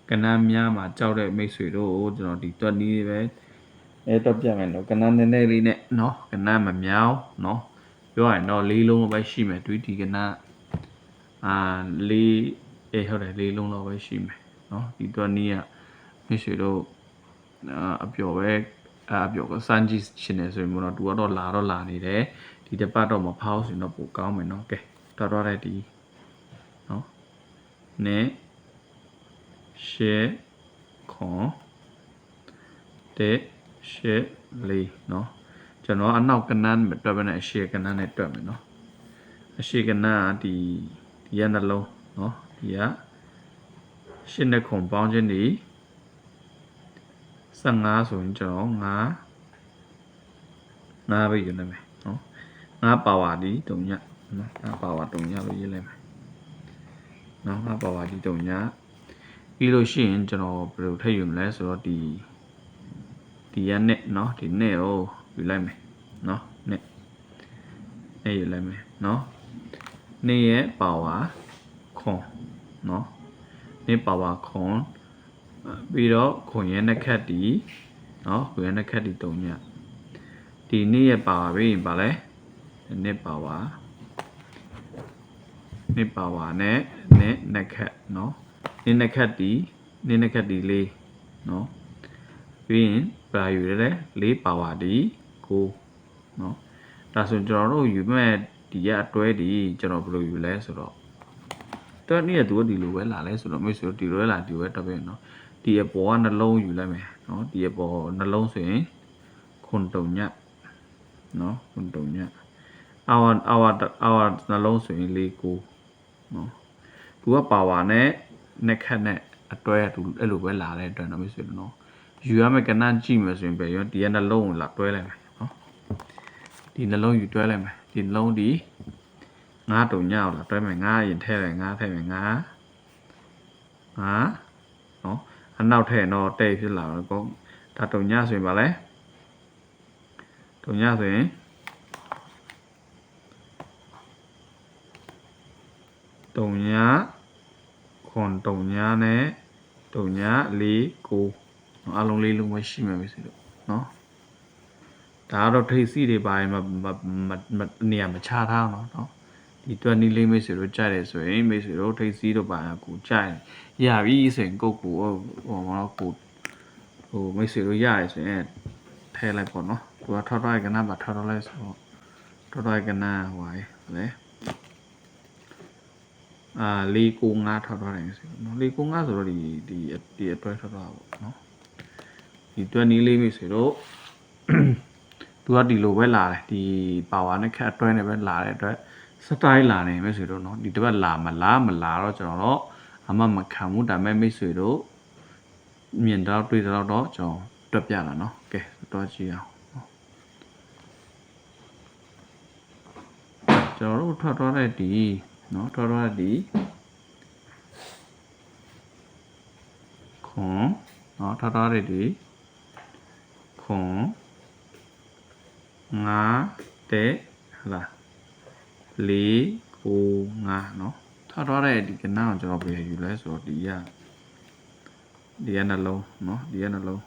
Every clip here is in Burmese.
ကနန်းများမှာကြောက်တဲ့မိတ်ဆွေတို့ကျွန်တော်ဒီတွက်နီးပဲတော့ပြမယ်နော်ကနန်းနည်းနည်းလေးနဲ့နော်ကနန်းမမြောင်းနော်ပြောရရင်တော့၄လုံးပဲရှိမယ်ဒီကနန်း၄ဟုတ်တယ်၄လုံးတော့ပဲရှိမယ်နော်ဒီတွက်နီးကမိတ်ဆွေတို့အပျော်ပဲအပျော်ကစမ်းကြည့်ရှင်နေဆိုရင်တော့သူကတော့လာနေတယ်ဒီတစ်ပတ်တော့မဖောက်ဆိုရင်တော့ပိုကောင်းမယ်နော်ကဲတော်တဲ့ဒီနော်နဲ့ရှေ့ခွန်တဲ့ရှေ့လေးနော်ကျွန်တော်အနောက်ကနန်းတွက်ပဲနဲ့အရှေ့ကနန်းနဲ့တွက်မယ်နော်အရှေ့ကနန်းကဒီရနှလုံးနော်ဒီကရှစ်နဲ့ခွန်ပေါင်းခြင်းဒီ15ဆိုရင်ကျွန်တော်9ပဲယူနေမယ်နော်9ပါဝါဒီတုံညနော်9ပါဝါတုံညလို့ရေးလိုက်မယ်နော်9ပါဝါဒီတုံညပြီးလို့ရှိရင်ကျွန်တော်ဘယ်လိုထည့်ယူမလဲဆိုတော့ဒီရနဲ့နော်ဒီနဲ့ကိုယူလိုက်မယ်နော်နဲ့ယူလိုက်မယ်နော်နေ့ရဲ့ပါဝါခွန်နော်နေ့ပါဝါခွန်ပြီးတော့ခွန်ရဲ့နှက်ခတ်ဒီနော်ခွန်ရဲ့နှက်ခတ်ဒီတုံညဒီနေ့ရဲ့ပါဝါပြီးရင်ပါလဲနေ့ပါဝါနဲ့နှက်ခတ်နော်နေ့နှက်ခတ်ဒီလေးနော်ပြီးရင်ပါယူရတဲ့4ပါဝါဒီ9နော်ဒါဆိုကျွန်တော်တို့ယူမဲ့ဒီရအတွဲဒီကျွန်တော်ဘယ်လိုယူလဲဆိုတော့တွဲနေ့ကသူကဒီလိုပဲလာလဲဆိုတော့မိတ်ဆွေဒီလိုလာဒီပဲတော့ပဲနော်ဒီအပေါ်ကနှလုံးယူလိုက်မယ်နော်ဒီအပေါ်နှလုံးဆိုရင်ခွန်တုံညနော်ခွန်တုံညအာဝနှလုံးဆိုရင်4 9နော်သူကပါဝါနဲ့နှက်ခတ်နဲ့အတွဲသူအဲ့လိုပဲလာတဲ့အတွက်နော်မိတ်ဆွေနော်ယူရမယ့်ကဏ္ဍကြည့်မယ်ဆိုရင်ပဲရောဒီကနှလုံးကိုလာတွဲလိုက်မယ်နော်ဒီနှလုံးယူတွဲလိုက်မယ်ဒီနှလုံးဒီ9တုံညကိုလာတွဲမယ်9ရင်ထည့်မယ်9ထည့်မယ်9နော်အနောက်ထည့်တော့တိတ်ဖြစ်လာတော့ကောဒါတုံညဆိုရင်ပါလဲတုံညဆိုရင်တုံညခွန်တုံညနဲ့တုံည4 9အလုံး4လုံးပဲရှိမယ်ဆိုတော့နော်ဒါကတော့ထိပ်စီတွေပါရင်နေရာမချထားအောင်နော်ဒီတွက်နီးလေးမိတ်ဆွေတို့ကြိုက်တယ်ဆိုရင်မိတ်ဆွေတို့ထိပ်စီတို့ပါကိုကြိုက်ရပြီဆိုရင်ကိုဟိုမိတ်ဆွေတို့ရတယ်ဆိုရင်ထဲလိုက်ပေါ့နော်သူကထောက်ကဏ္ဍပါထောက်လိုက်ဆိုထောက်ကဏ္ဍဟိုလေ4 9ထောက်တယ်ဆိုနော်4 9ဆိုတော့ဒီအတွဲထောက်တာပေါ့နော်ဒီတွက်နီးလေးမိတ်ဆွေတို့သူကဒီလိုပဲလာတယ်ဒီပါဝါနဲ့ခက်အတွဲနဲ့ပဲလာတဲ့အတွက်စတိုင်းလာနေမိတ်ဆွေတို့နော်ဒီတစ်ပတ်လာမလားတော့ကျွန်တော်တော့အမှမခံဘူးဒါပေမဲ့မိတ်ဆွေတို့မြင်တော့တွေ့တော့ကျွန်တော်တွက်ပြတာနော်ကဲတော့ကြည့်အောင်ကျွန်တော်တို့ထွက်သွားတဲ့ဒီနော်ထွက်သွားဒီခွန်နော်ထွက်သွားတဲ့ဒီခွန်9တဲ့ဟလာ4 9 5နော်ထွက်သွားတဲ့ဒီကဏ္ဍကိုကျွန်တော်ပြန်ယူလဲဆိုတော့ဒီကနှလုံးနော်ဒီကနှလုံး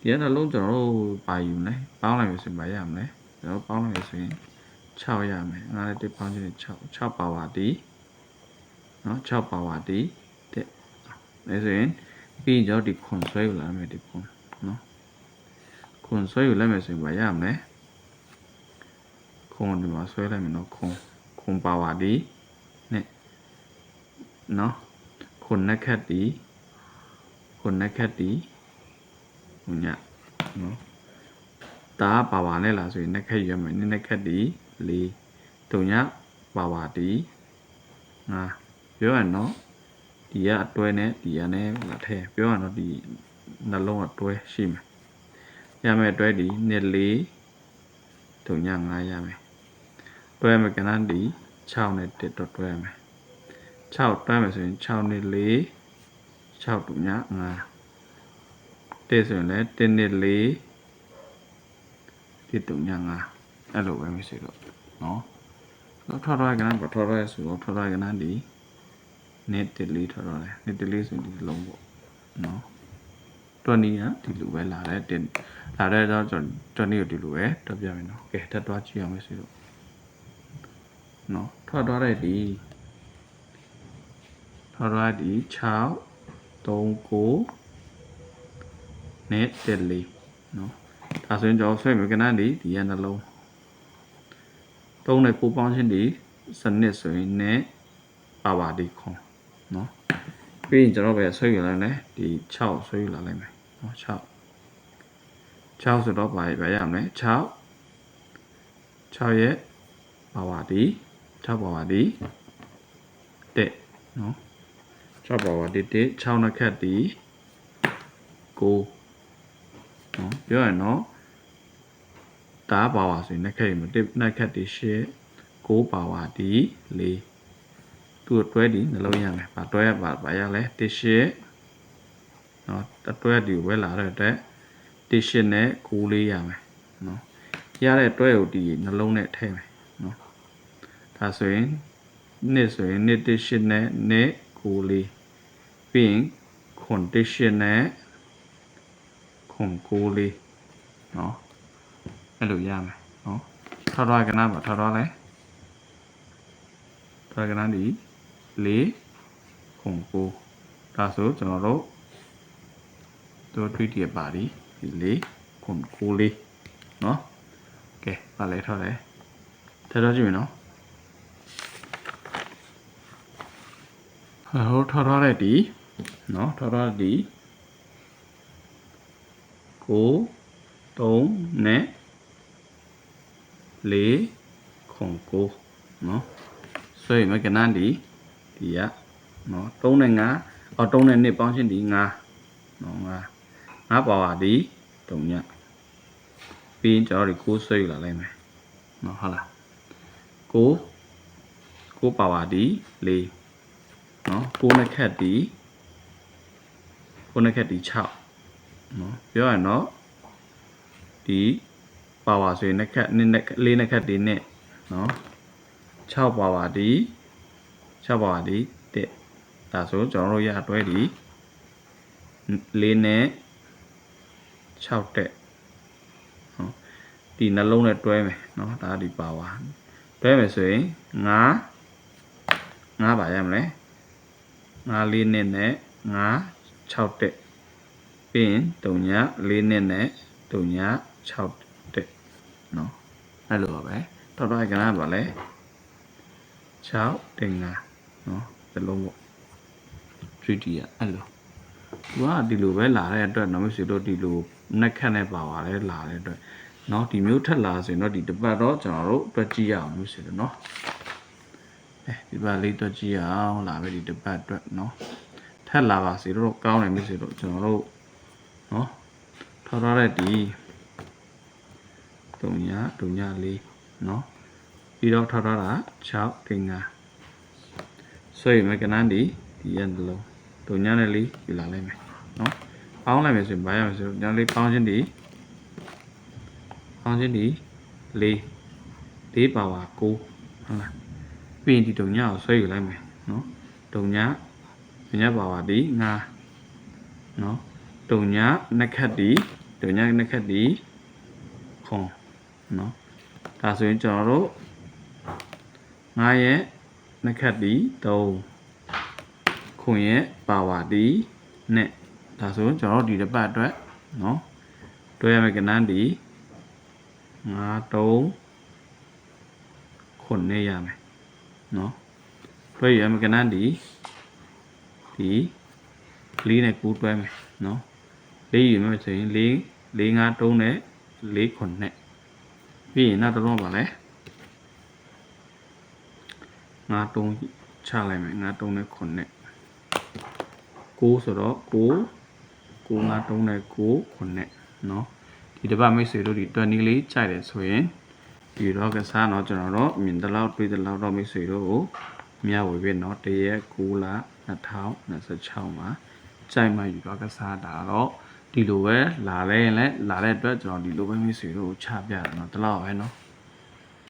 ကျွန်တော်တို့ပါယူလဲပေါင်းလိုက်မယ်ဆိုရင်ပါရမလဲကျွန်တော်ပေါင်းလိုက်မယ်ဆိုရင်6ရမယ်ငါလည်းတစ်ပေါင်းချင်း6ပါဝါဒီနော်6ပါဝါဒီတဲ့ဒါဆိုရင်ပြီးရင်ကျွန်တော်ဒီခွန်ဆွဲယူလာမယ်ဒီခွန်နော်ခွန်ဆွဲယူလိုက်မယ်ဆိုရင်ပါရမလဲခွန်ဒီမှာဆွဲလိုက်မယ်နော်ခွန်ပါဝါဒီနဲ့နော်ခွန်နှက်ခတ်ဒီဟိုညနော်တာပါဝါနဲ့လားဆိုရင်နှက်ခတ်ရွက်မယ်နှက်ခတ်ဒီ4တုံညပါဝါဒီ5ပြောရနော်ဒီကအတွဲနဲ့ဒီကနဲ့လာထဲပြောရနော်ဒီနှလုံးအတွဲရှိမယ်ရမယ်အတွဲဒီနှစ်4တုံည5ရမယ်တွဲမယ်ကဏ္ဍဒီ6နဲ့1တော့တွဲမယ်6တွဲမယ်ဆိုရင်6နဲ့4 6တုံည5တဲ့ဆိုရင်လည်း1နဲ့4ဒီတုံည5အဲ့လိုပဲမရှိတော့နော်ထောက်ရကဏ္ဍဆိုတော့ထောက်ရကဏ္ဍဒီ net တလေးထော်တော့လဲ net တလေးဆိုဒီလုံးပေါ့နော်20ကဒီလိုပဲလာတယ်တင်လာတဲ့တော့ကျွန်တော်20ကိုဒီလိုပဲတွက်ပြမယ်နော်ကဲထပ်သွားကြည့်အောင်မယ်ဆိုတော့နော်ထွက်သွားတဲ့ဒီထွက်သွားဒီ6 3 9 net တလေးနော်ဒါဆိုရင်ကျွန်တော်ဆွဲမယ်ကနန်းဒီရနှလုံး3နဲ့9ပေါင်းချင်းဒီစနစ်ဆိုရင် net ပါဒီခွန်နော်ပြီးရင်ကျွန်တော်ပဲဆွဲယူလိုက်မယ်ဒီ6ဆွဲယူလာလိုက်မယ်နော်6ဆိုတော့ဘာရမလဲ6ရဲ့ပါဒီ6ပါဒီတဲ့နော်6ပါဒီတဲ့6နှစ်ခတ်ဒီ9နော်ပြောရနော်တားပါဆိုရင်နှစ်ခတ်မှာနှစ်ခတ်ဒီ8 9ပါဒီ4သူ့တွဲဒီနှလုံးရမယ်။တွဲပါရလဲ1 8နော်တွဲဒီဝဲလာတဲ့အတွက်1 8နဲ့9လေးရမယ်နော်။ရတဲ့တွဲကိုဒီနှလုံးနဲ့ထည့်မယ်နော်။ဒါဆိုရင်နှစ်ဆိုရင်နှစ်1 8နဲ့နှစ်9လေးပြီးရင်ခွန်1 8နဲ့ခွန်9လေးနော်။အဲ့လိုရမယ်နော်။ထောက်ကနားပါထောက်လဲထောက်ကနားဒီ4ခု9ဒါဆိုကျွန်တော်တို့တွေ့တည်ပါဒီ4ခု9လေးเนาะကဲပါလဲထောက်တယ်ထပ်တော့ကြည့်မယ်เนาะဟိုထောက်ထားတဲ့ဒီเนาะထောက်ထားဒီ9 3နဲ့4ခု9เนาะဆွဲရမယ်ကနန်းဒီရနော်3နဲ့5အော်3နဲ့2ပေါင်းချင်းဒီ5နော်5ပါဒီ3ညပြီးရင်ကျွန်တော်ဒီ9ဆွဲယူလာလိုက်မယ်နော်ဟုတ်လား9ပါဒီ4နော်9နဲ့ခက်ဒီ6နော်ပြောရနော်ဒီပါဆိုရင်နှစ်ခက်4နဲ့ခက်ဒီနဲ့နော်6ပါဒီ6ပါဒီတဲ့ဒါဆိုကျွန်တော်တို့ရအတွဲဒီ4နဲ့6တဲ့ဟောဒီနှလုံးနဲ့တွဲမယ်เนาะဒါဒီပါဝါတွဲမယ်ဆိုရင်9ပါရမလဲ9 4နဲ့9 6တဲ့ပြီးရင်3ည4နဲ့3ည6တဲ့เนาะအဲ့လိုပါပဲတော်တော်ကနားပါလဲ6တင်5နော်ဒီလုံးပေါ့ 3D อ่ะအဲ့လိုသူကဒီလိုပဲလာတဲ့အတွက်နော်မရှိလို့ဒီလိုနှက်ခတ်နဲ့ပါပါလဲလာတဲ့အတွက်နော်ဒီမျိုးထက်လာဆိုရင်တော့ဒီတစ်ပတ်တော့ကျွန်တော်တို့တွက်ကြည့်ရအောင်မရှိလို့နော်ဒီပတ်လေးတွက်ကြည့်ရအောင်လာပဲဒီတစ်ပတ်အတွက်နော်ထက်လာပါစေတော့ကောင်းတယ်မရှိလို့ကျွန်တော်တို့နော်ထောက်ထားတဲ့ဒီ3ည4နော်ပြီးတော့ထောက်ထားတာ6တင်5ဆွဲရမယ်ကနန်းဒီရန်လုံးတုံညနဲ့လေးယူလာလိုက်မယ်နော်ပေါင်းလိုက်မယ်ဆိုရင်ဘာရမလဲဆိုတော့ညလေးပေါင်းချင်းဒီ4ပါ9ဟုတ်လားပြီးရင်ဒီတုံညကိုဆွဲယူလိုက်မယ်နော်တုံညပါဒီ5နော်တုံညနှစ်ခတ်ဒီခွန်နော်ဒါဆိုရင်ကျွန်တော်တို့9ရဲ့နှစ်ခတ်ဒီ3ခွန်ရဲ့ပါဝါဒီနဲ့ဒါဆိုကျွန်တော်တို့ဒီတစ်ပတ်အတွက်နော်တွဲရမယ့်ကဏ္ဍဒီ9 3ခွန်နဲ့ရမယ်နော်တွဲရမယ့်ကဏ္ဍဒီ4နဲ့9တွဲမယ်နော်4ရမယ်ဆိုရင်4 5 3နဲ့4ခွန်နဲ့ပြီးရင်နောက်တော့ပါလဲ5 3ချလိုက်မယ်5 3နဲ့9နဲ့9ဆိုတော့9 5 3နဲ့9 9နဲ့နော်ဒီတစ်ပတ်မိတ်ဆွေတို့ဒီ20လေးကြိုက်တယ်ဆိုရင်ဒီတော့ကစားတော့ကျွန်တော်တို့မြင်တလောက်တွေ့တလောက်တော့မိတ်ဆွေတို့ကိုမျှဝေပေးနော်တရက်9လ2026မှာကြိုက်မှယူတော့ကစားတာတော့ဒီလိုပဲလာလဲရင်လည်းလာတဲ့အတွက်ကျွန်တော်ဒီလိုပဲမိတ်ဆွေတို့ကိုချပြတယ်နော်တလောက်ပဲနော်